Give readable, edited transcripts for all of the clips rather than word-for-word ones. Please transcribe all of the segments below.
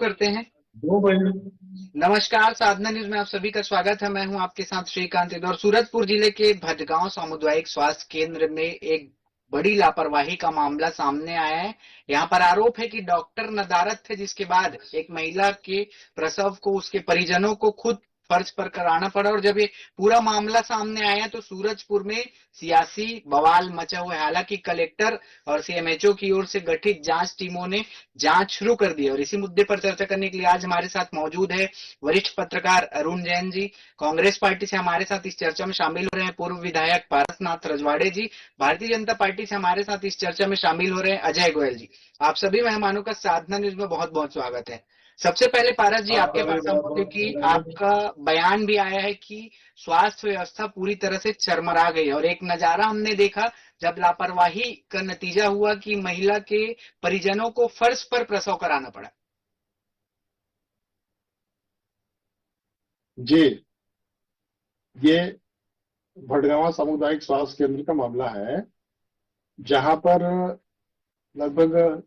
करते हैं। दो महीने। नमस्कार, साधना न्यूज में आप सभी का स्वागत है। मैं हूं आपके साथ श्रीकांत और सूरजपुर जिले के भटगांव सामुदायिक स्वास्थ्य केंद्र में एक बड़ी लापरवाही का मामला सामने आया है। यहां पर आरोप है कि डॉक्टर नदारत थे, जिसके बाद एक महिला के प्रसव को उसके परिजनों को खुद फर्ज पर कराना पड़ा। और जब ये पूरा मामला सामने आया तो सूरजपुर में सियासी बवाल मचा हुआ है। हालांकि कलेक्टर और सीएमएचओ की ओर से गठित जांच टीमों ने जांच शुरू कर दी है। और इसी मुद्दे पर चर्चा करने के लिए आज हमारे साथ मौजूद है वरिष्ठ पत्रकार अरुण जैन जी। कांग्रेस पार्टी से हमारे साथ इस चर्चा में शामिल हो रहे हैं पूर्व विधायक पारसनाथ रजवाड़े जी। भारतीय जनता पार्टी से हमारे साथ इस चर्चा में शामिल हो रहे हैं अजय गोयल जी। आप सभी मेहमानों का साधना न्यूज में बहुत बहुत स्वागत है। सबसे पहले पारस जी आपके आपका भी पास बहुत आऊं, बहुत क्योंकि धन्यवाद। आपका बयान भी आया है कि स्वास्थ्य व्यवस्था पूरी तरह से चरमरा गई है। और एक नजारा हमने देखा जब लापरवाही का नतीजा हुआ कि महिला के परिजनों को फर्श पर प्रसव कराना पड़ा। जी, ये भटगांव सामुदायिक स्वास्थ्य केंद्र का मामला है, जहां पर लगभग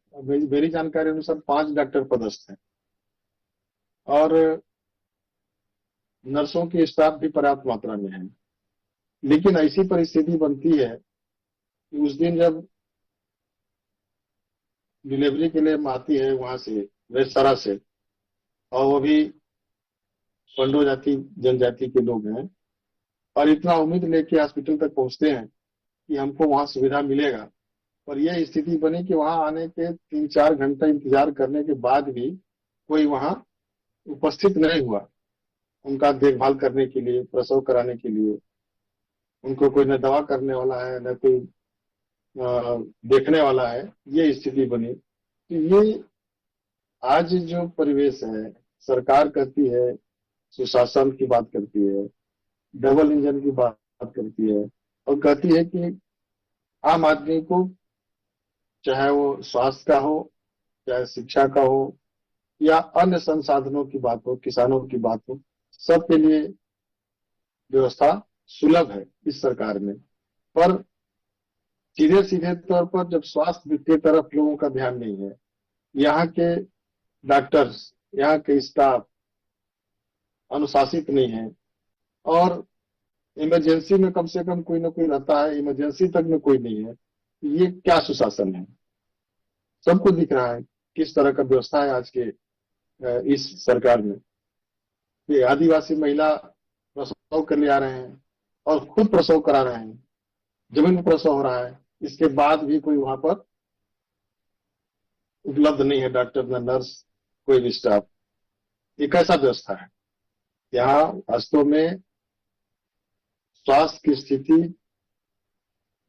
मेरी जानकारी अनुसार 5 डॉक्टर पदस्थ हैं और नर्सों की स्टाफ भी पर्याप्त मात्रा में है। लेकिन ऐसी परिस्थिति बनती है कि उस दिन जब डिलीवरी के लिए आती है वहां से वेस्सरा से, और वो भी पंडो जाति जनजाति के लोग हैं, और इतना उम्मीद लेके हॉस्पिटल तक पहुंचते हैं कि हमको वहां सुविधा मिलेगा। और यह स्थिति बनी कि वहां आने के 3-4 घंटा इंतजार करने के बाद भी कोई वहां उपस्थित नहीं हुआ उनका देखभाल करने के लिए, प्रसव कराने के लिए। उनको कोई न दवा करने वाला है, न कोई देखने वाला है। ये स्थिति बनी। तो ये आज जो परिवेश है, सरकार कहती है सुशासन की बात करती है, डबल इंजन की बात करती है, और कहती है कि आम आदमी को, चाहे वो स्वास्थ्य का हो, चाहे शिक्षा का हो, या अन्य संसाधनों की बात हो, किसानों की बात हो, सबके लिए व्यवस्था सुलभ है इस सरकार में। पर सीधे सीधे तौर पर जब स्वास्थ्य की तरफ लोगों का ध्यान नहीं है, यहाँ के डॉक्टर्स, यहाँ के स्टाफ अनुशासित नहीं है, और इमरजेंसी में कम से कम कोई ना कोई रहता है, इमरजेंसी तक में कोई नहीं है, ये क्या सुशासन है? सबको दिख रहा है किस तरह का व्यवस्था है आज के इस सरकार में। ये आदिवासी महिला प्रसव कर ले आ रहे हैं और खुद प्रसव करा रहे हैं, जमीन में प्रसव हो रहा है, इसके बाद भी कोई वहां पर उपलब्ध नहीं है, डॉक्टर न नर्स, कोई भी स्टाफ। ये कैसा व्यवस्था है? यहाँ वास्तव में स्वास्थ्य की स्थिति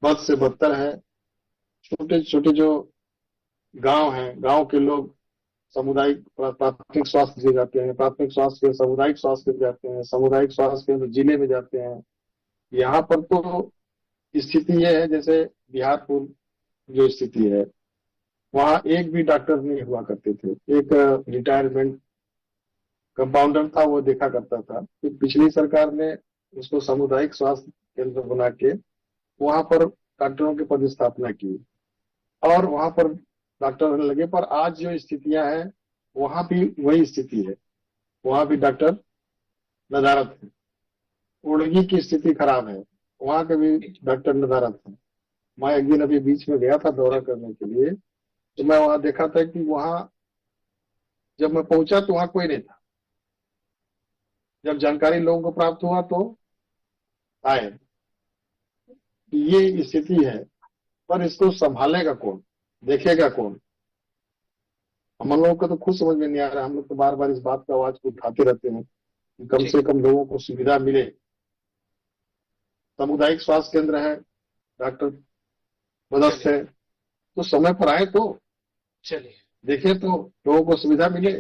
बद से बदतर है। छोटे छोटे जो गांव हैं, गांव के लोग सामुदायिक प्राथमिक स्वास्थ्य केंद्र जाते हैं, प्राथमिक स्वास्थ्य केंद्र सामुदायिक स्वास्थ्य केंद्र जाते हैं, सामुदायिक स्वास्थ्य केंद्र जिले में जाते हैं। यहाँ पर तो स्थिति यह है जैसे बिहारपुर जो स्थिति है, वहां एक भी डॉक्टर नहीं हुआ करते थे। एक रिटायरमेंट कंपाउंडर था, वो देखा करता था। फिर पिछली सरकार ने उसको सामुदायिक स्वास्थ्य केंद्र बना के वहां पर डॉक्टरों की पदस्थापना की, और वहां पर डॉक्टर रहने लगे। पर आज जो स्थितियां हैं, वहां भी वही स्थिति है। वहां भी डॉक्टर नदारत है। उड़गी की स्थिति खराब है, वहां के भी डॉक्टर नदारत है। मैं एक दिन अभी बीच में गया था दौरा करने के लिए, तो मैं वहां देखा था कि वहां जब मैं पहुंचा तो वहां कोई नहीं था। जब जानकारी लोगों को प्राप्त हुआ तो आए। ये स्थिति है, पर इसको संभालेगा कौन, देखेगा कौन? हम लोगों को तो खुद समझ में नहीं आ रहा। हम लोग तो बार बार इस बात का आवाज को उठाते रहते हैं कि कम ठीक। से कम लोगों को सुविधा मिले। सामुदायिक स्वास्थ्य केंद्र है, डॉक्टर पदस्थ चलिए है, तो समय पर आए तो चलिए देखे तो लोगों को सुविधा मिले।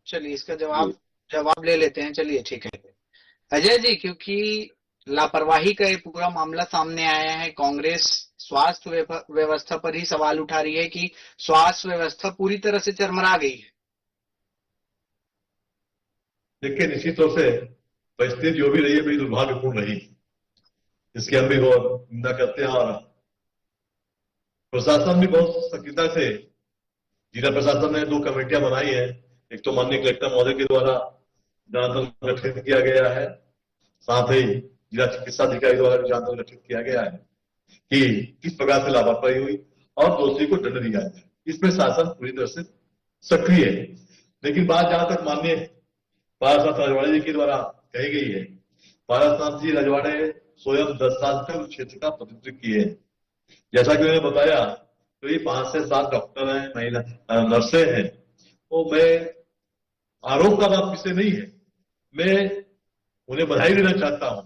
चलिए इसका जवाब जी, जवाब ले लेते हैं। चलिए ठीक है अजय जी, क्योंकि लापरवाही का ये पूरा मामला सामने आया है, कांग्रेस स्वास्थ्य व्यवस्था पर ही सवाल उठा रही है कि स्वास्थ्य व्यवस्था पूरी तरह से चरमरा गई है। देखिए, निश्चित तौर से परिस्थिति जो भी रही है बड़ी दुर्भाग्यपूर्ण रही, इसकी हम भी गौर निंदा करते हैं। और प्रशासन भी बहुत सक्रियता से, जिला प्रशासन ने 2 कमेटियां बनाई है, एक तो माननीय कलेक्टर महोदय के द्वारा जांच दल गठित किया गया है, साथ ही जिला चिकित्सा अधिकारी द्वारा भी जांच दल गठित किया गया है कि किस प्रकार से लापरवाही हुई और दोषी को दंड दिया जाए। इसमें शासन पूरी तरह से सक्रिय है। लेकिन बात जहां तक माननीय पारसनाथ रजवाड़े जी के द्वारा कही गई है, पारसनाथ जी रजवाड़े स्वयं 10 साल तक उस क्षेत्र का प्रतिनिधित्व किए हैं। जैसा कि उन्होंने बताया, तो ये 5 से 7 डॉक्टर हैं, महिला नर्सें हैं। तो मैं आरोप का बात विषय नहीं है, मैं उन्हें बधाई देना चाहता हूं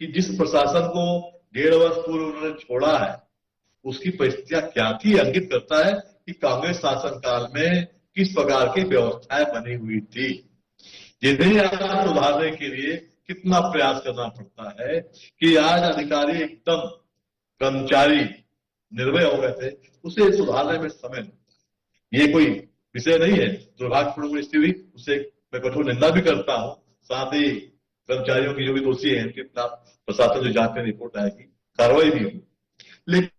कि जिस प्रशासन को 1.5 वर्ष पूर्व उन्होंने छोड़ा है, उसकी परिस्थितियां क्या थी, अंकित करता है कि कांग्रेस शासन काल में किस प्रकार की व्यवस्थाएं बनी हुई थी, जिन्हें आज सुधारने के लिए कितना प्रयास करना पड़ता है कि आज अधिकारी एकदम कर्मचारी निर्भय हो गए थे, उसे सुधारने में समय लगता है। ये कोई विषय नहीं है, दुर्भाग्यपूर्ण परिस्थिति हुई, उसे मैं कठोर निंदा भी करता हूं। साथ ही कर्मचारियों की जो भी दोषी है उनके खिलाफ प्रशासन जो जांच में रिपोर्ट आएगी, कार्रवाई भी होगी। लेकिन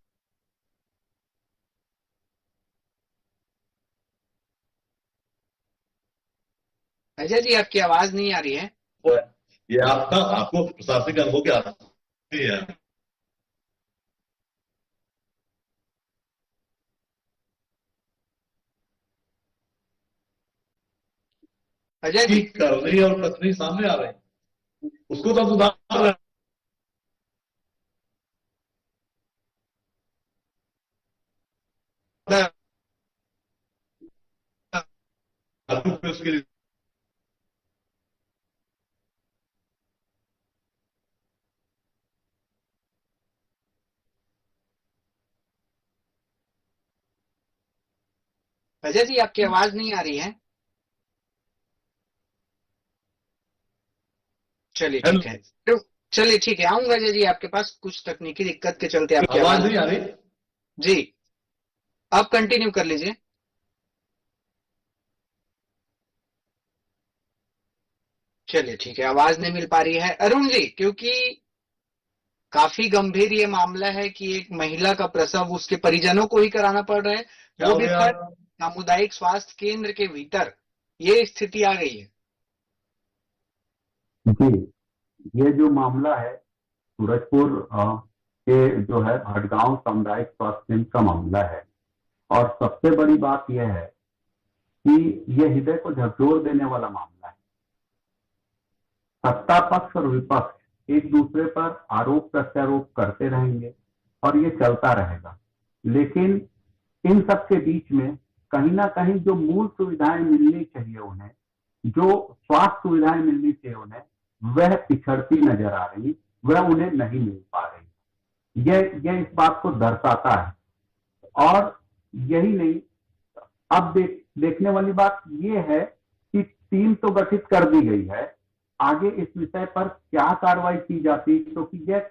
अजय जी, आपकी आवाज नहीं आ रही है। ये आपको प्रशासनिक अनुभव के आधार है अजय कि जी, करनी और कसनी सामने आ रहे हैं, उसको तो सुधार रहे हैं। उसके लिए अजय जी, आपकी आवाज नहीं आ रही है। चलिए ठीक है, तो चलिए ठीक है, आऊंगा अजय जी आपके पास। कुछ तकनीकी दिक्कत के चलते आपकी आवाज आवाज। नहीं आ रही। जी, आप कंटिन्यू कर लीजिए। चलिए ठीक है, आवाज नहीं मिल पा रही है अरुण जी, क्योंकि काफी गंभीर ये मामला है कि एक महिला का प्रसव उसके परिजनों को ही कराना पड़ रहा है, क्या वो हो भी गया? पर सामुदायिक स्वास्थ्य केंद्र के भीतर। ये स्थिति आ गई है। जी, ये जो मामला है सूरजपुर के जो है भटगांव सामुदायिक स्वास्थ्य केंद्र का मामला है। और सबसे बड़ी बात यह है कि यह हृदय को झकझोर देने वाला मामला है। सत्ता पक्ष और विपक्ष एक दूसरे पर आरोप प्रत्यारोप करते रहेंगे और ये चलता रहेगा, लेकिन इन सब के बीच में कहीं ना कहीं जो मूल सुविधाएं मिलनी चाहिए उन्हें, जो स्वास्थ्य सुविधाएं मिलनी चाहिए उन्हें, वह पिछड़ती नजर आ रही, वह उन्हें नहीं मिल पा रही। यह इस बात को दर्शाता है। और यही नहीं, अब देखने वाली बात यह है कि टीम तो गठित कर दी गई है, आगे इस विषय पर क्या कार्रवाई की जाती, क्योंकि यह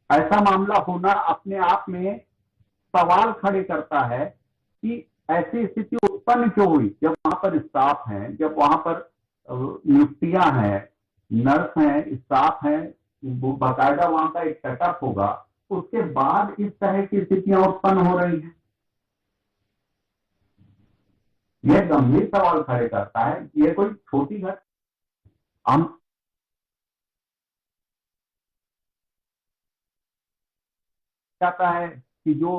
ऐसा मामला होना अपने आप में सवाल खड़े करता है कि ऐसी स्थिति उत्पन्न क्यों हुई, जब वहां पर स्टाफ है, जब वहां पर नियुक्तियां हैं, नर्स हैं, स्टाफ हैं, बाकायदा वहां का एक सेटअप होगा, उसके बाद इस तरह की स्थितियां उत्पन्न हो रही हैं। यह गंभीर सवाल खड़े करता है। यह कोई छोटी घटना हम जाता है कि जो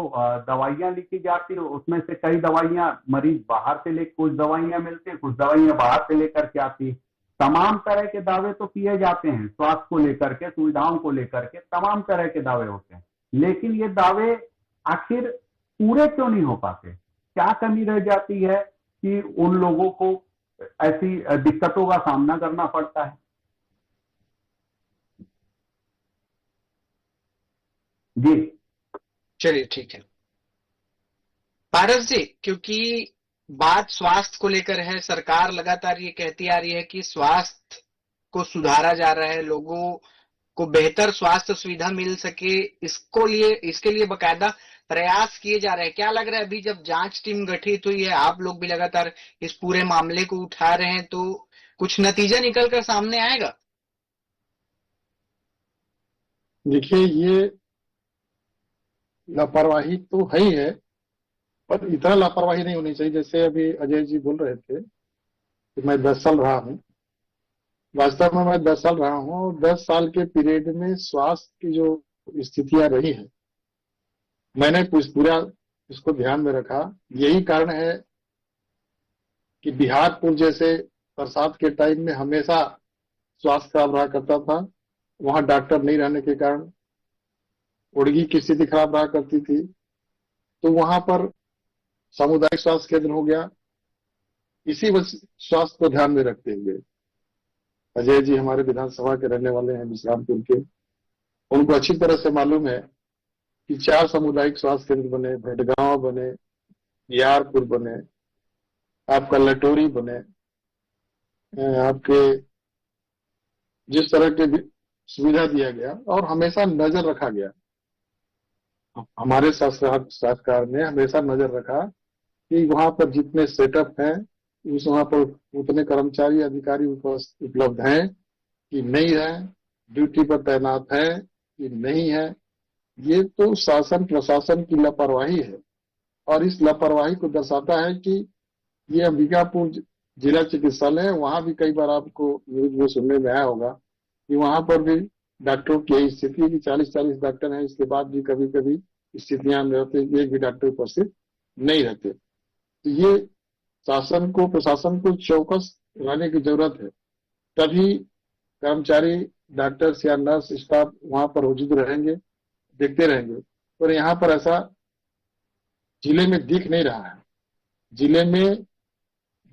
दवाइयां लिखी जाती है उसमें से कई दवाइयां मरीज बाहर से ले, कुछ दवाइयां मिलती, कुछ दवाइयां बाहर से लेकर के आती। तमाम तरह के दावे तो किए जाते हैं, स्वास्थ्य को लेकर के, सुविधाओं को लेकर के तमाम तरह के दावे होते हैं, लेकिन ये दावे आखिर पूरे क्यों नहीं हो पाते? क्या कमी रह जाती है कि उन लोगों को ऐसी दिक्कतों का सामना करना पड़ता है? जी चलिए ठीक है पारस जी, क्योंकि बात स्वास्थ्य को लेकर है, सरकार लगातार ये कहती आ रही है कि स्वास्थ्य को सुधारा जा रहा है, लोगों को बेहतर स्वास्थ्य सुविधा मिल सके, इसके लिए बकायदा प्रयास किए जा रहे हैं। क्या लग रहा है, अभी जब जांच टीम गठित हुई है, आप लोग भी लगातार इस पूरे मामले को उठा रहे हैं, तो कुछ नतीजा निकल कर सामने आएगा? देखिए, ये लापरवाही तो है ही है, पर इतना लापरवाही नहीं होनी चाहिए। जैसे अभी अजय जी बोल रहे थे कि मैं 10 साल रहा हूँ। वास्तव में मैं 10 साल रहा हूँ और 10 साल के पीरियड में स्वास्थ्य की जो स्थितियां रही है, मैंने कुछ पूरा इसको ध्यान में रखा। यही कारण है कि बिहारपुर जैसे बरसात के टाइम में हमेशा स्वास्थ्य खराब रहा करता था। वहां डॉक्टर नहीं रहने के कारण उड़गी की स्थिति खराब रहा करती थी, तो वहां पर सामुदायिक स्वास्थ्य केंद्र हो गया। इसी स्वास्थ्य को ध्यान में रखते हुए अजय जी हमारे विधानसभा के रहने वाले हैं, विश्रामपुर के, उनको अच्छी तरह से मालूम है कि 4 सामुदायिक स्वास्थ्य केंद्र बने, भटगांव बने, बिहारपुर बने, आपका लटोरी बने, आपके जिस तरह के सुविधा दिया गया और हमेशा नजर रखा गया। हमारे सरकार ने हमेशा नजर रखा कि वहां पर जितने सेटअप हैं, उस वहां पर उतने कर्मचारी अधिकारी उपलब्ध हैं कि नहीं है, ड्यूटी पर तैनात है कि नहीं है। ये तो शासन प्रशासन की लापरवाही है और इस लापरवाही को दर्शाता है कि ये अंबिकापुर जिला चिकित्सालय है। वहां भी कई बार आपको न्यूज में सुनने में आया होगा कि वहां पर भी डॉक्टरों की यही स्थिति है कि 40-40 डॉक्टर हैं, इसके बाद भी कभी कभी स्थितियां में रहते हैं कि एक भी डॉक्टर उपस्थित नहीं रहते। तो ये शासन को प्रशासन को चौकस रहने की जरूरत है, तभी कर्मचारी डॉक्टर्स या नर्स स्टाफ वहां पर मौजूद रहेंगे, देखते रहेंगे। और यहाँ पर ऐसा जिले में दिख नहीं रहा है। जिले में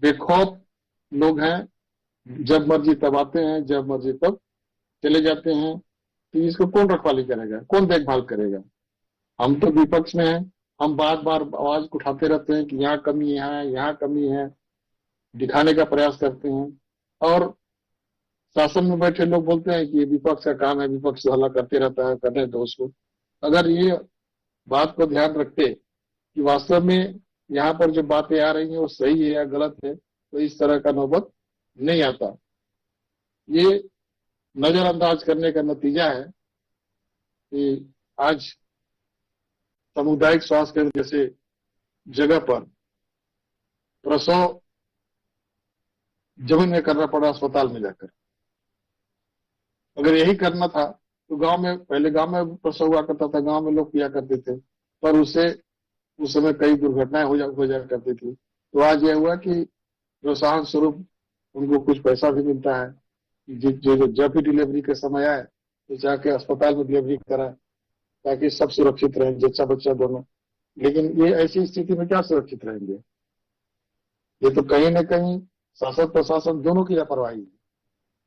बेखौफ लोग हैं, जब मर्जी तब आते हैं, जब मर्जी तब चले जाते हैं। तो इसको कौन रखवाली करेगा, कौन देखभाल करेगा? हम तो विपक्ष में हैं, हम बार बार आवाज उठाते रहते हैं कि यहाँ कमी है, यहाँ कमी है, दिखाने का प्रयास करते हैं। और शासन में बैठे लोग बोलते हैं कि ये विपक्ष का काम है, विपक्ष हल्ला करते रहता है, करने दो उसको। अगर ये बात को ध्यान रखते कि वास्तव में यहाँ पर जो बातें आ रही हैं वो सही है या गलत है, तो इस तरह का नौबत नहीं आता। ये नजरअंदाज करने का नतीजा है कि आज सामुदायिक स्वास्थ्य केंद्र जैसे जगह पर प्रसव जमीन में करना पड़ा, अस्पताल में जाकर। अगर यही करना था तो गांव में, पहले गांव में प्रसव हुआ करता था, गांव में लोग किया करते थे, पर उससे उस समय कई दुर्घटनाएं हो जा करती थी। तो आज यह हुआ कि प्रोत्साहन स्वरूप उनको कुछ पैसा भी मिलता है, जब भी डिलीवरी के समय आए तो जाके अस्पताल में डिलीवरी कराए, ताकि सब सुरक्षित रहें, जच्चा बच्चा दोनों। लेकिन ये ऐसी स्थिति में क्या सुरक्षित रहेंगे? ये तो कहीं ना कहीं शासन प्रशासन दोनों की लापरवाही है।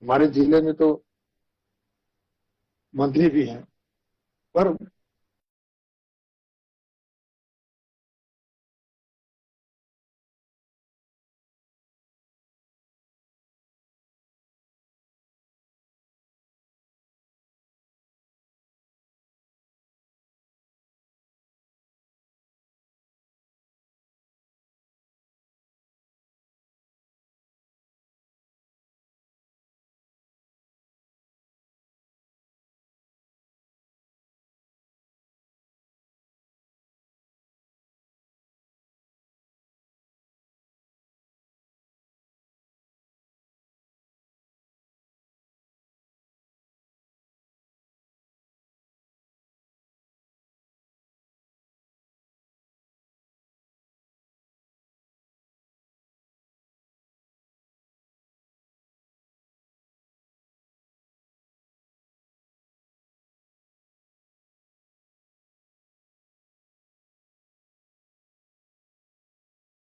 हमारे जिले में तो मंत्री भी हैं, पर